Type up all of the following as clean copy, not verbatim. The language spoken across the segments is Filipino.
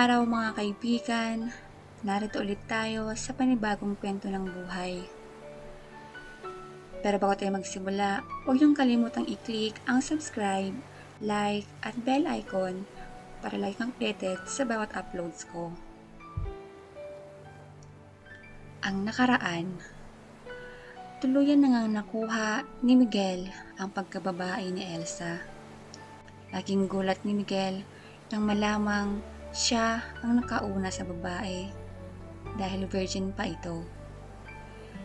araw mga kaibigan, narito ulit tayo sa panibagong kwento ng buhay. Pero bago tayo magsimula, huwag niyong kalimutang i-click ang subscribe, like at bell icon para lagi kang updated sa bawat uploads ko. Ang nakaraan. Tuluyan na ngang nakuha ni Miguel ang pagkababae ni Elsa. Laging gulat ni Miguel nang malamang siya ang nakauna sa babae dahil virgin pa ito.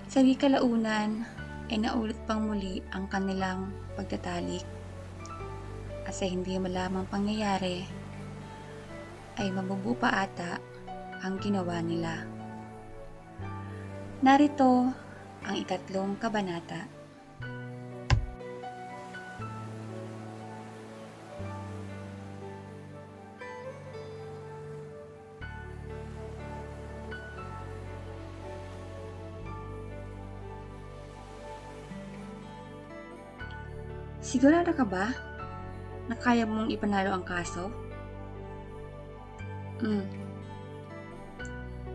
Sa di kalaunan ay naulit pang muli ang kanilang pagtatalik at sa hindi malamang pangyayari ay mabubu pa ata ang ginawa nila. Narito ang 3 kabanata. Sigurado ka ba na kaya mong ipanalo ang kaso?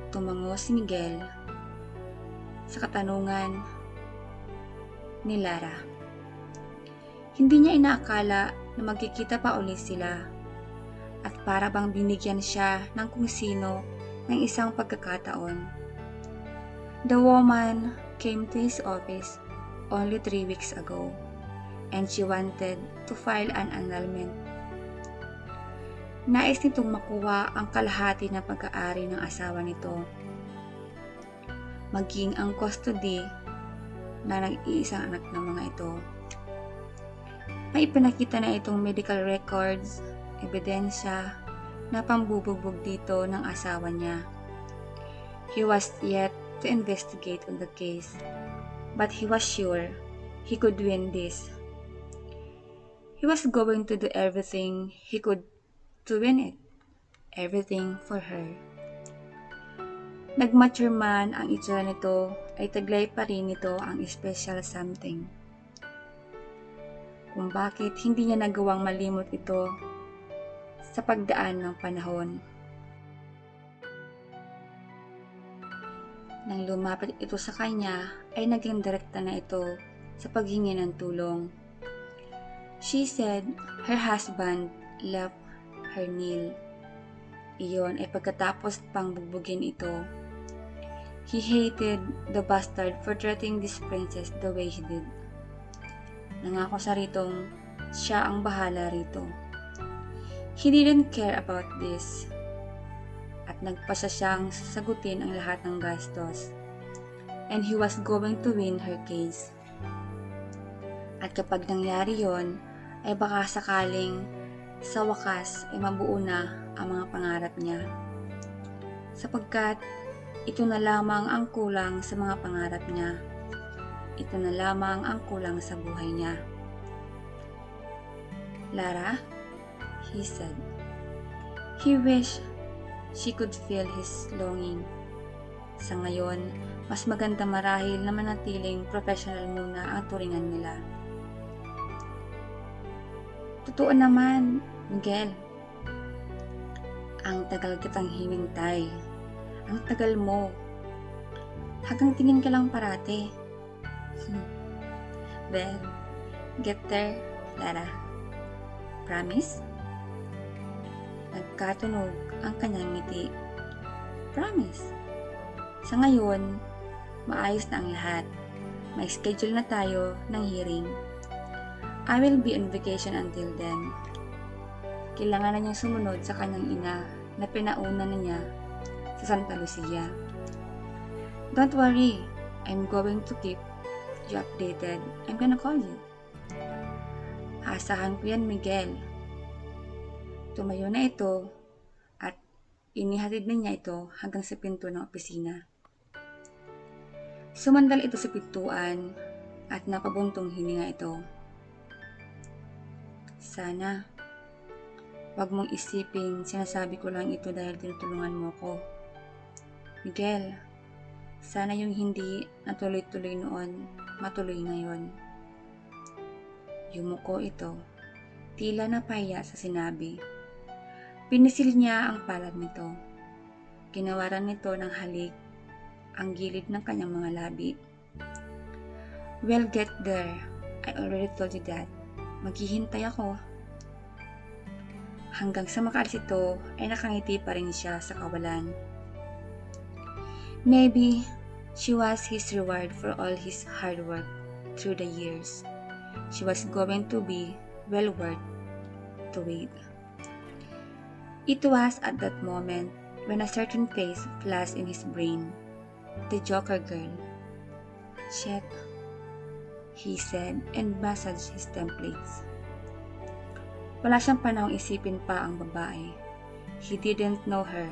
Tumango si Miguel sa katanungan ni Lara. Hindi niya inaakala na magkikita pa ulit sila at para bang binigyan siya ng kung sino ng isang pagkakataon. The woman came to his office only 3 weeks ago and she wanted to file an annulment. Nais nitong makuha ang kalahati ng pag-aari ng asawa nito, maging ang custody na nag-iisang anak ng mga ito. May ipinakita na itong medical records, ebidensya na pambubugbog dito ng asawa niya. He was yet to investigate on the case, but he was sure he could win this. He was going to do everything he could to win it. Everything for her. Nag-mature man ang itsura nito ay taglay pa rin nito ang special something. Kung bakit hindi niya nagawang malimot ito sa pagdaan ng panahon. Nang lumapit ito sa kanya ay naging direkta na ito sa paghingi ng tulong. She said her husband left her kneel. Iyon ay pagkatapos pang bugbugin ito. He hated the bastard for treating this princess the way he did. Nangako sa ritong siya ang bahala rito. He didn't care about this. At nagpasya siyang sagutin ang lahat ng gastos. And he was going to win her case. At kapag nangyari yon, ay baka sakaling sa wakas ay mabuo na ang mga pangarap niya. Sapagkat ito na lamang ang kulang sa mga pangarap niya. Ito na lamang ang kulang sa buhay niya. Lara, he said. He wished she could feel his longing. Sa ngayon, mas maganda marahil na manatiling professional muna ang turingan nila. Totoo naman, Miguel. Ang tagal kitang hinintay. Ang tagal mo. Hanggang tingin ka lang parati. Well, get there, Lara. Promise? Nagkatunog ang kanyang ngiti. Promise. Sa ngayon, maayos na ang lahat. May schedule na tayo ng hearing. I will be on vacation until then. Kailangan na niyang sumunod sa kanyang ina na pinauna na niya sa Santa Lucia. Don't worry, I'm going to keep you updated. I'm gonna call you. Asahan ko yan, Miguel. Tumayo na ito at inihatid na niya ito hanggang sa pinto ng opisina. Sumandal ito sa pintuan at napabuntong hininga ito. Sana, wag mong isipin sinasabi ko lang ito dahil tinutulungan mo ko. Miguel, sana yung hindi natuloy-tuloy noon, matuloy ngayon. Yumuko ito, tila napahiya sa sinabi. Pinisil niya ang palad nito. Ginawaran nito ng halik ang gilid ng kanyang mga labi. "We'll get there. I already told you that. Maghihintay ako." Hanggang sa makaalis ito ay nakangiti pa rin siya sa kawalan. Maybe she was his reward for all his hard work through the years. She was going to be well worth to wait. It was at that moment when a certain face flashed in his brain. The Joker girl. "Shit," he said and massaged his templates. Wala siyang panahong isipin pa ang babae. He didn't know her.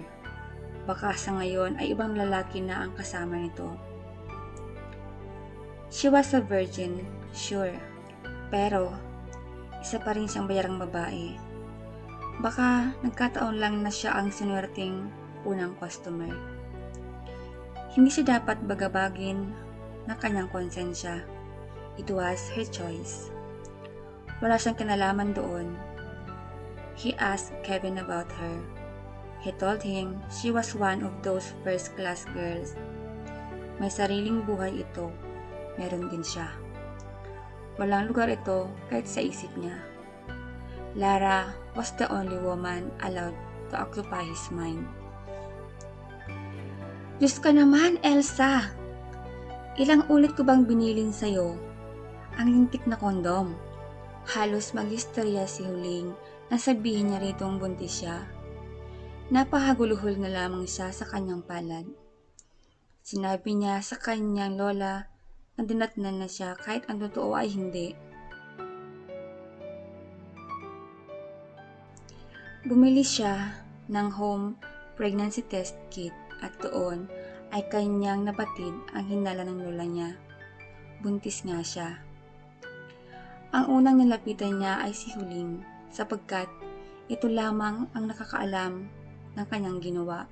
Baka sa ngayon ay ibang lalaki na ang kasama nito. She was a virgin, sure. Pero, isa pa rin siyang bayarang babae. Baka nagkataon lang na siya ang sinuwerteng unang customer. Hindi siya dapat bagabagin ng kanyang konsensya. It was her choice. Wala siyang kinalaman doon. He asked Kevin about her. He told him she was one of those first-class girls. May sariling buhay ito. Meron din siya. Walang lugar ito kahit sa isip niya. Lara was the only woman allowed to occupy his mind. "Diyos ka naman, Elsa! Ilang ulit ko bang binilin sa'yo ang lintik na kondom?" Halos mag-istorya si Huling na sabihin niya ritong buntis siya. Napahaguluhol na lamang siya sa kanyang palad. Sinabi niya sa kanyang lola na dinatnan na siya kahit ang totoo ay hindi. Bumili siya ng home pregnancy test kit at doon ay kanyang nabatid ang hinala ng lola niya. Buntis nga siya. Ang unang nilapitan niya ay si Huling sapagkat ito lamang ang nakakaalam ng kanyang ginawa.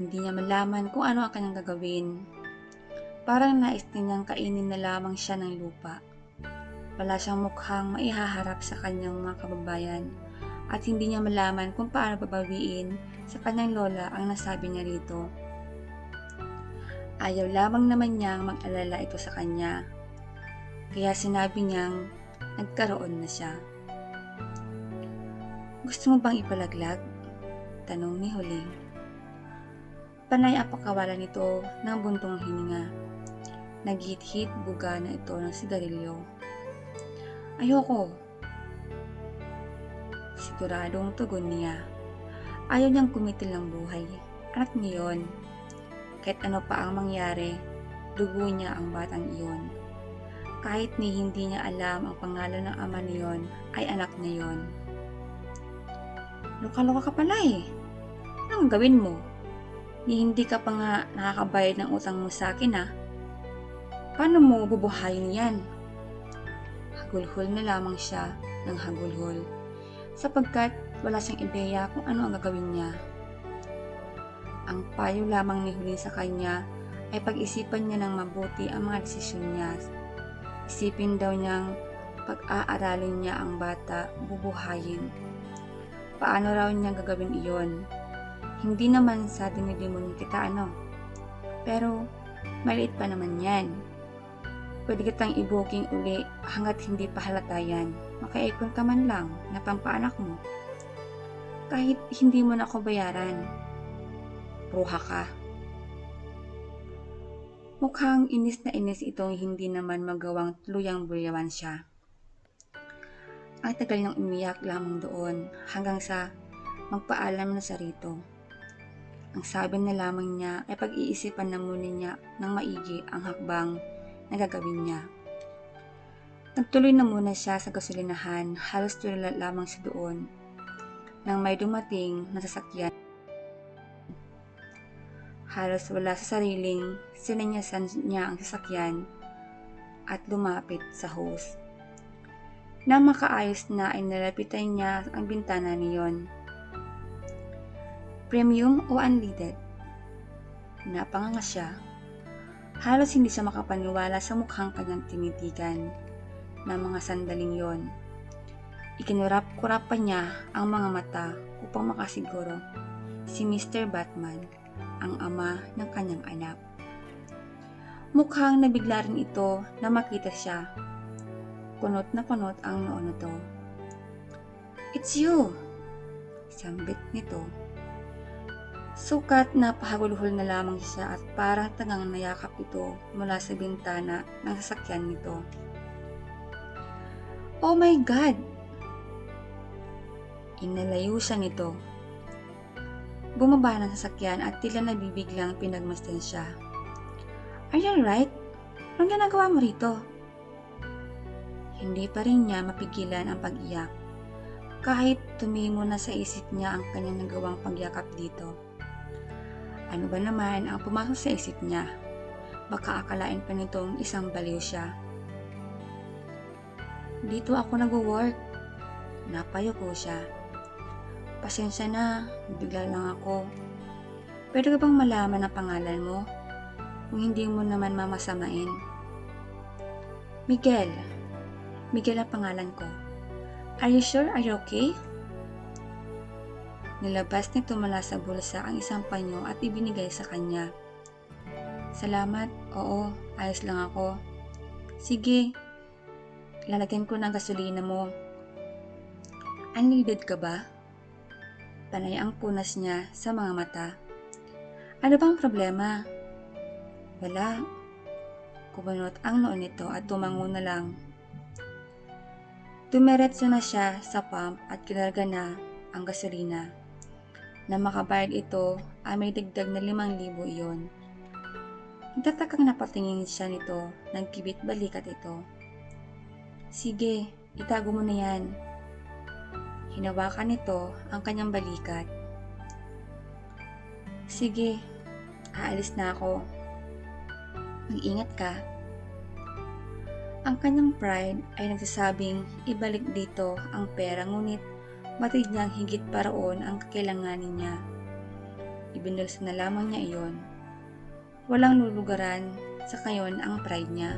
Hindi niya malaman kung ano ang kanyang gagawin. Parang nais niyang kainin na lamang siya ng lupa. Wala siyang mukhang maihaharap sa kanyang mga kababayan at hindi niya malaman kung paano babawiin sa kanyang lola ang nasabi niya rito. Ayaw lamang naman niyang mag-alala ito sa kanya. Kaya sinabi niyang nagkaroon na siya. "Gusto mo bang ipalaglag?" tanong ni Huling. Panay ang pagkawalan nito ng buntong hininga. Naghit-hit buga na ito ng sigarilyo. "Ayoko." Siguradong tugon niya. Ayaw niyang kumitil ng buhay. Anak niya yun. Kahit ano pa ang mangyari, dugo niya ang batang iyon. Kahit ni hindi niya alam ang pangalan ng ama niyon, ay anak niya yon. "Luka-luka ka pala eh. Anong gawin mo? Ni hindi ka pa nga nakakabayad ng utang mo sa akin ah. Paano mo bubuhayin yan?" Hagulhol na lamang siya ng hagulhol sapagkat wala siyang ideya kung ano ang gagawin niya. Ang payo lamang ni Huling sa kanya ay pag-isipan niya ng mabuti ang mga desisyon niya. Isipin daw niyang pag-aaralin niya ang bata, bubuhayin. Paano raw niya gagawin iyon? Hindi naman sa dinilimon kita ano. Pero maliit pa naman yan. Pwede kitang i-booking uli hanggat hindi pa halata yan. Makaipon ka man lang na pampaanak mo. Kahit hindi mo na ako bayaran. Bruha ka. Mukhang inis na inis itong hindi naman magawang tuluyang bulyawan siya. Ang tagal niyang umiyak lamang doon hanggang sa magpaalam na sa rito. Ang sabi na lamang niya ay pag-iisipan na muna niya ng maigi ang hakbang na gagawin niya. Nagtuloy na muna siya sa gasolinahan, halos tulala lamang siya doon nang may dumating na sasakyan. Halos wala sa sariling sinenyasan niya ang sasakyan at lumapit sa hose. Nang makaayos na ay nalapitan niya ang bintana niyon. "Premium o unleaded?" Napanganga siya. Halos hindi siya makapaniwala sa mukhang kanyang tinitigan na mga sandaling yon. Ikinurap-kurap pa niya ang mga mata upang makasiguro si Mr. Batman ang ama ng kanyang anak. Mukhang nabigla rin ito na makita siya. Kunot na kunot ang noo nito. "It's you!" sambit nito. Sukat napahagulhol na lamang siya at parang tangang nayakap ito mula sa bintana ng sasakyan nito. "Oh my God!" Inalayo siya nito. Bumaba ng sasakyan at tila nabibiglang pinagmasdan siya. "Are you alright? Anong ginagawa mo rito?" Hindi pa rin niya mapigilan ang pag-iyak. Kahit tumimo na sa isip niya ang kanyang nagawang pagyakap dito. Ano ba naman ang pumasok sa isip niya? Baka akalain pa nitong isang baliw siya. "Dito ako nag-work." Napayo ko siya. "Pasensya na, bigla lang ako. Pwede ka bang malaman ang pangalan mo? Kung hindi mo naman mamasamain." "Miguel. Miguel ang pangalan ko. Are you sure? Are you okay?" Nilabas nito mula sa bulsa ang isang panyo at ibinigay sa kanya. "Salamat, oo, ayos lang ako." "Sige, lalagyan ko ng gasolina mo." "Unleaded ka ba?" Panay ang punas niya sa mga mata. "Ano bang problema?" "Wala." Kumunot ang noo nito at tumango na lang. Dumiretso na siya sa pump at kinarga na ang gasolina. Na makabayad ito ay may dagdag na 5,000 iyon. Nagtatakang napatingin siya nito, nagkibit balikat ito. "Sige, itago mo na yan." Hinawakan nito ang kanyang balikat. "Sige, aalis na ako. Mag-ingat ka." Ang kanyang pride ay nagsasabing ibalik dito ang pera, ngunit batid niyang higit pa roon ang kakailanganin niya. Ibinulsa na lamang niya iyon. Walang lulugaran sa kayon ang pride niya.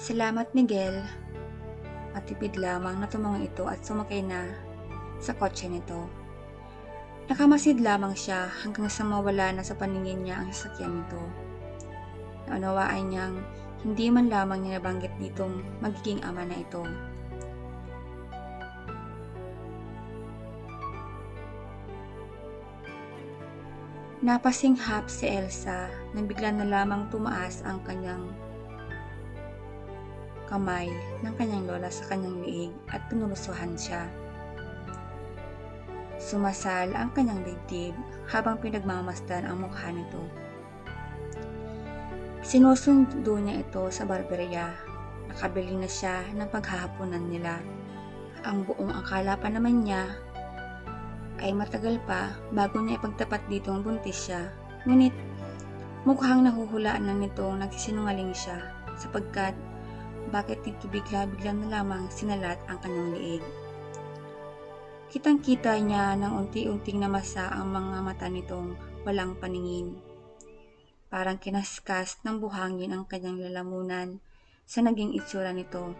"Salamat, Miguel." Matipid lamang na tumango ito at sumakay na sa kotse nito. Nakamasid lamang siya hanggang sa mawala na sa paningin niya ang sasakyan nito. Naunawaan niyang hindi man lamang niya nabanggit ditong magiging ama na ito. Napasinghap si Elsa nang bigla na lamang tumaas ang kanyang kamay ng kanyang lola sa kanyang liig at pinulusuhan siya. Sumasal ang kanyang dibdib habang pinagmamasdan ang mukha nito. Sinusundo niya ito sa barberya. Nakabili na siya ng paghahaponan nila. Ang buong akala pa naman niya ay matagal pa bago niya ipagtapat ditong buntis siya. Ngunit mukhang nahuhulaan na nitong nagsisinungaling siya sapagkat bakit nito bigla-bigla na lamang sinalat ang kanyang liig. Kitang-kita niya nang unti-unting namasa ang mga mata nitong walang paningin. Parang kinaskas ng buhangin ang kanyang lalamunan sa naging itsura nito.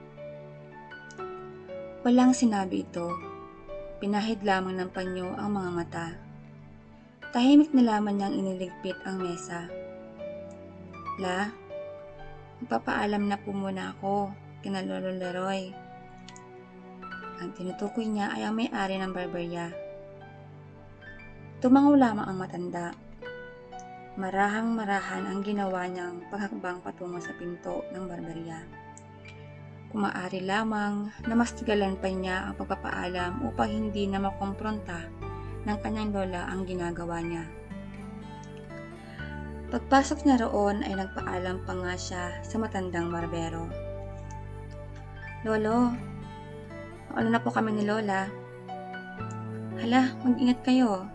Walang sinabi ito. Pinahid lamang ng panyo ang mga mata. Tahimik na lamang niyang iniligpit ang mesa. "La, magpapaalam na po muna ako kina Lolo Leroy." Ang tinutukoy niya ay ang may-ari ng barberya. Tumango lamang ang matanda. Marahang-marahan ang ginawa niyang paghakbang patungo sa pinto ng barberya. Kung maaari lamang na mas tigalan pa niya ang pagpapaalam upang hindi na makompronta ng kanyang lola ang ginagawa niya. Pagpasok niya roon ay nagpaalam pa nga siya sa matandang barbero. "Lolo, ano na po kami ni Lola." "Hala, mag-ingat kayo."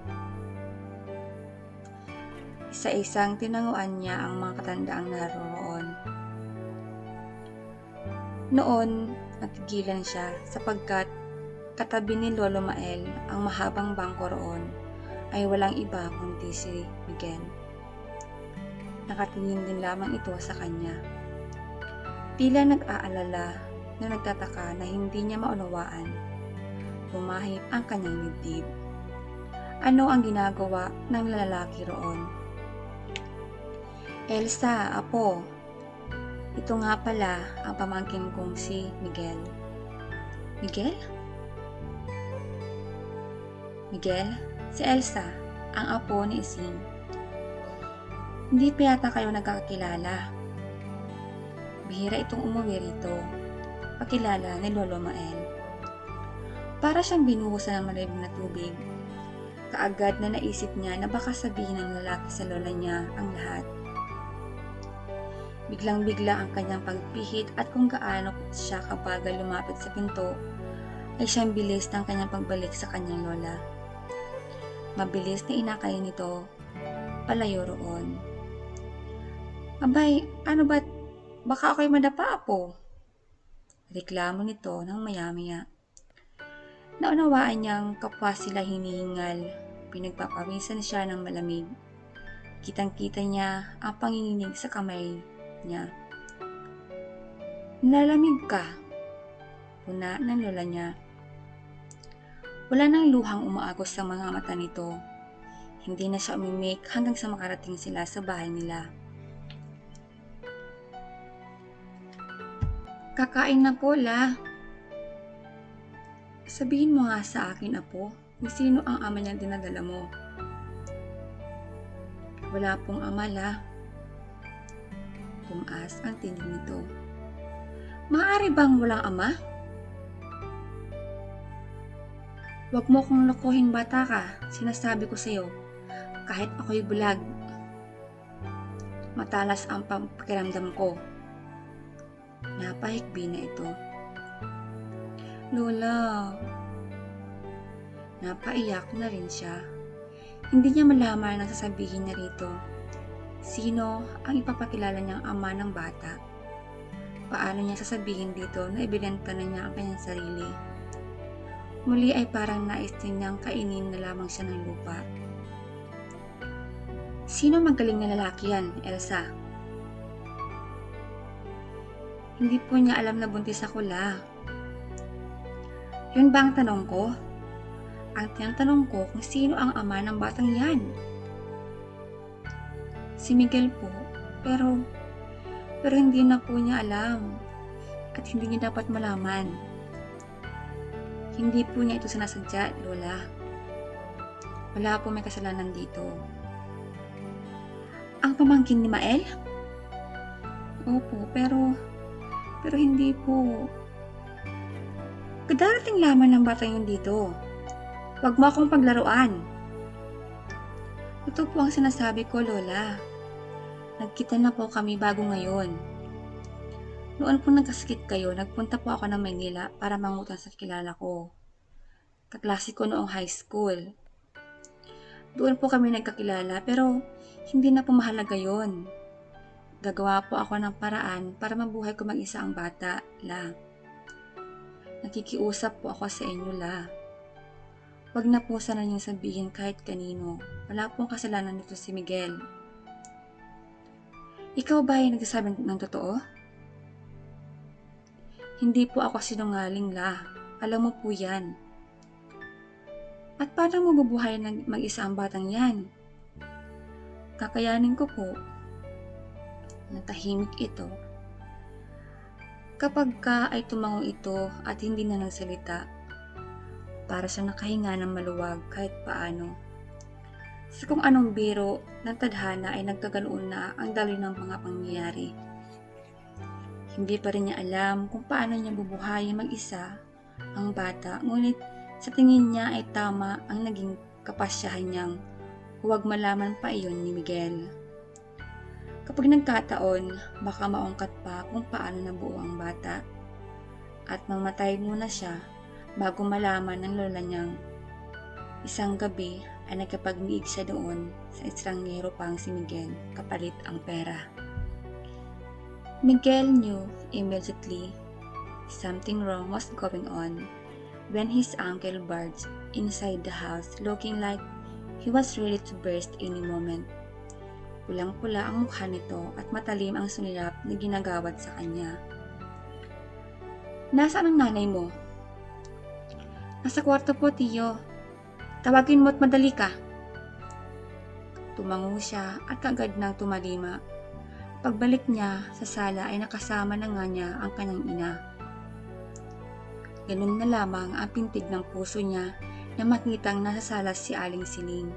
Isa-isang tinanguan niya ang mga katandaang naroroon. Noon, natigilan siya sapagkat katabi ni Lolo Mael ang mahabang bangko roon ay walang iba kundi si Miguel. Nakatingin din lamang ito sa kanya. Tila nag-aalala na nagtataka na hindi niya maunawaan. Humahip ang kanyang dibdib. Ano ang ginagawa ng lalaki roon? Elsa, apo. Ito nga pala ang pamangkin kong si Miguel. Miguel? Miguel? Si Elsa, ang apo ni Ising. Hindi pa yata kayo nagkakakilala. Bihira itong umuwi rito. Pakilala ni Lolo Mael. Para siyang binuhusan ng malamig na tubig. Kaagad na naisip niya na baka sabihin ng lalaki sa lola niya ang lahat. Biglang-bigla ang kanyang pagpihit at kung gaano siya kabagal lumapit sa pinto, ay siyang bilis ng kanyang pagbalik sa kanyang lola. Mabilis na inakay nito palayo roon. Abay, ano ba't baka ako'y madapa po? Reklamo nito ng maya-maya. Naunawaan niyang kapwa sila hinihingal, pinagpapawisan siya ng malamig. Kitang-kita niya ang panginginig sa kamay niya. Nalamig ka, puna ng lola niya. Wala nang luhang umaagos sa mga mata nito. Hindi na siya umimik hanggang sa makarating sila sa bahay nila. Kakain na po, la. Sabihin mo nga sa akin, apo, kung sino ang ama niyang dinadala mo. Wala pong ama, la. Tumaas ang tinig nito. Maaari bang walang ama? Huwag mo kong lokohin, bata ka. Sinasabi ko sa'yo, kahit ako'y bulag, matalas ang pakiramdam ko. Napahikbi na ito. Lola, napaiyak na rin siya. Hindi niya malaman ang sasabihin niya rito. Sino ang ipapakilala niyang ama ng bata? Paano niya sasabihin dito na ibinenta na niya ang kanyang sarili? Muli ay parang nais din niyang kainin na lamang siya ng lupa. Sino magaling na lalaki yan, Elsa? Hindi po niya alam na buntis ako, la. Yun ba ang tanong ko? Ang tinatanong ko kung sino ang ama ng batang yan. Si Miguel po, pero hindi na po niya alam at hindi niya dapat malaman. Hindi po niya ito sinasadya, lola. Wala po may kasalanan dito. Ang pamangkin ni Mael? Opo, pero hindi po. Kadarating lamang ng batang yun dito. Huwag mo akong paglaruan. Ito po ang sinasabi ko, lola. Nagkita na po kami bago ngayon. Noon po nagkasakit kayo, nagpunta po ako ng Maynila para mangutang sa kilala ko. Kaklase ko noong high school. Doon po kami nagkakilala pero hindi na po mahalaga yon. Gagawa po ako ng paraan para mabuhay ko mag-isa ang bata, la. Nakikiusap po ako sa inyo, la. Huwag na po sana niyong sabihin kahit kanino. Wala pong kasalanan nito si Miguel. Ikaw ba ay nagsasabi ng totoo? Hindi po ako sinungaling, la. Alam mo po yan. At paano mo bubuhay ng mag-isa ang batang yan? Kakayanin ko po. Natahimik ito. Kapag ka ay tumango ito at hindi na nagsalita, para sa nakahinga ng maluwag kahit paano. Sa kung anong biro ng tadhana ay nagkaganoon na ang daloy ng mga pangyayari. Hindi pa rin niya alam kung paano niya bubuhayin mag-isa ang bata, ngunit sa tingin niya ay tama ang naging kapasyahan niyang huwag malaman pa iyon ni Miguel. Kapag nagkataon, baka maungkat pa kung paano nabuo ang bata at mamatay muna siya bago malaman ng lola niyang isang gabi ay nagkapag-niig siya doon sa estranghero pang si Miguel kapalit ang pera. Miguel knew immediately something wrong was going on when his uncle barged inside the house looking like he was ready to burst any moment. Pulang-pula ang mukha nito at matalim ang sulirap na ginagawad sa kanya. Nasaan ang nanay mo? Nasa kwarto po, tiyo. Tawagin mo at madali ka. Tumango siya at kaagad nang tumalima. Pagbalik niya sa sala ay nakasama na nga niya ang kanyang ina. Ganun na lamang ang pintig ng puso niya na makitang nasa sala si Aling Sining.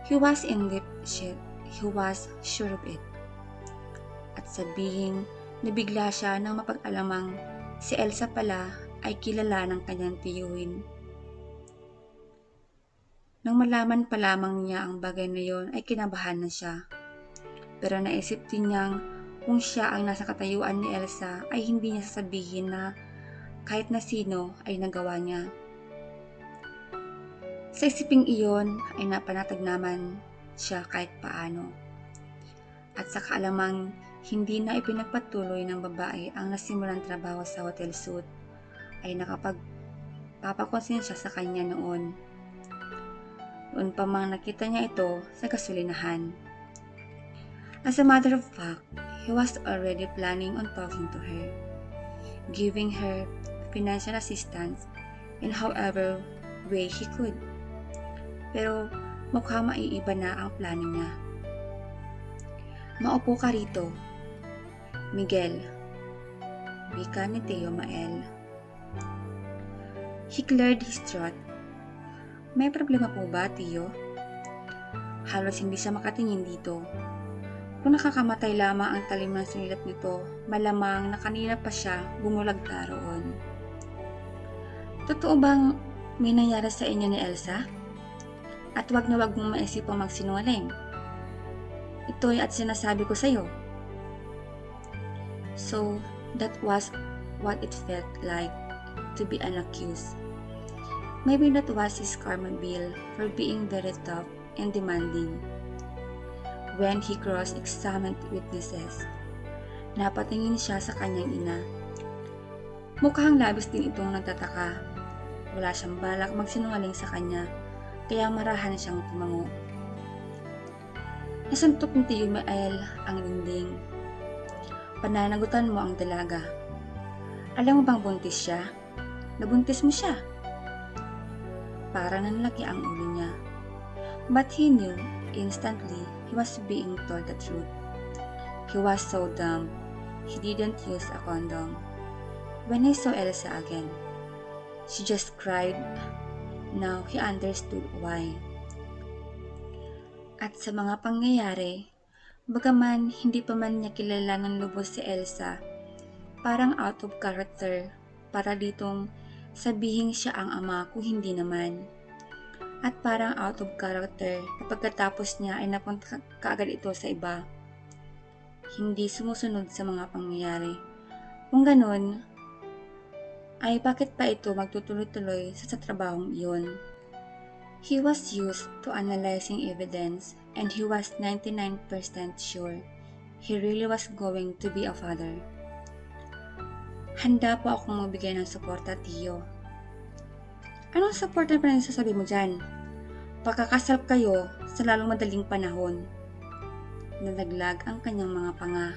He was indeed shit. He was sure of it. At sabihing nabigla siya nang mapag-alamang si Elsa pala ay kilala ng kanyang tiyuhin. Nang malaman pa lamang niya ang bagay na yon ay kinabahan na siya. Pero naisip din niyang kung siya ang nasa katayuan ni Elsa ay hindi niya sasabihin na kahit na sino ay nagawa niya. Sa isiping iyon ay napanatag naman siya kahit paano. At sa kaalamang hindi na ipinagpatuloy ng babae ang nasimulang trabaho sa hotel suit ay nakapagpapakonsensya sa kanya noon. Noon pa mang nakita niya ito sa gasolinahan. As a matter of fact, he was already planning on talking to her, giving her financial assistance in however way he could. Pero mukhang maiiba na ang plano niya. Maupo ka rito, Miguel. Wika ni Teo Mael. He cleared his throat. May problema po ba, Tio? Halos hindi siya makatingin dito. Kung nakakamatay lamang ang talim ng sulat nito, malamang na kanina pa siya bumulagta roon. Totoo bang may nangyari sa inyo ni Elsa? At wag na wag mong maisipang magsinungaling. Ito'y at sinasabi ko sa'yo. So, that was what it felt like to be an accused. Maybe that was his karma bill for being very tough and demanding. When he cross-examined witnesses, napatingin siya sa kanyang ina. Mukhang labis din itong nagtataka. Wala siyang balak magsinungaling sa kanya, kaya marahan siyang tumango. Nasuntok ni Tio Mael ang dingding. Pananagutan mo ang dalaga. Alam mo bang buntis siya? Nabuntis mo siya. Para nanlaki ang ulo niya. But he knew instantly he was being told the truth. He was so dumb, he didn't use a condom. When he saw Elsa again, she just cried. Now he understood why. At sa mga pangyayari, bagaman hindi pa man niya kilala ng lubos si Elsa, parang out of character para ditong sabihin siya ang ama kung hindi naman. At parang out of character na pagkatapos niya ay napunta kaagad ito sa iba. Hindi sumusunod sa mga pangyayari. Kung ganun, ay bakit pa ito magtutuloy-tuloy sa trabahong iyon? He was used to analyzing evidence and he was 99% sure he really was going to be a father. Handa po akong magbigay ng suporta, Tio. Anong suporta pa rin sasabi mo dyan? Pagkakasal kayo sa lalong madaling panahon. Nadaglag ang kanyang mga panga.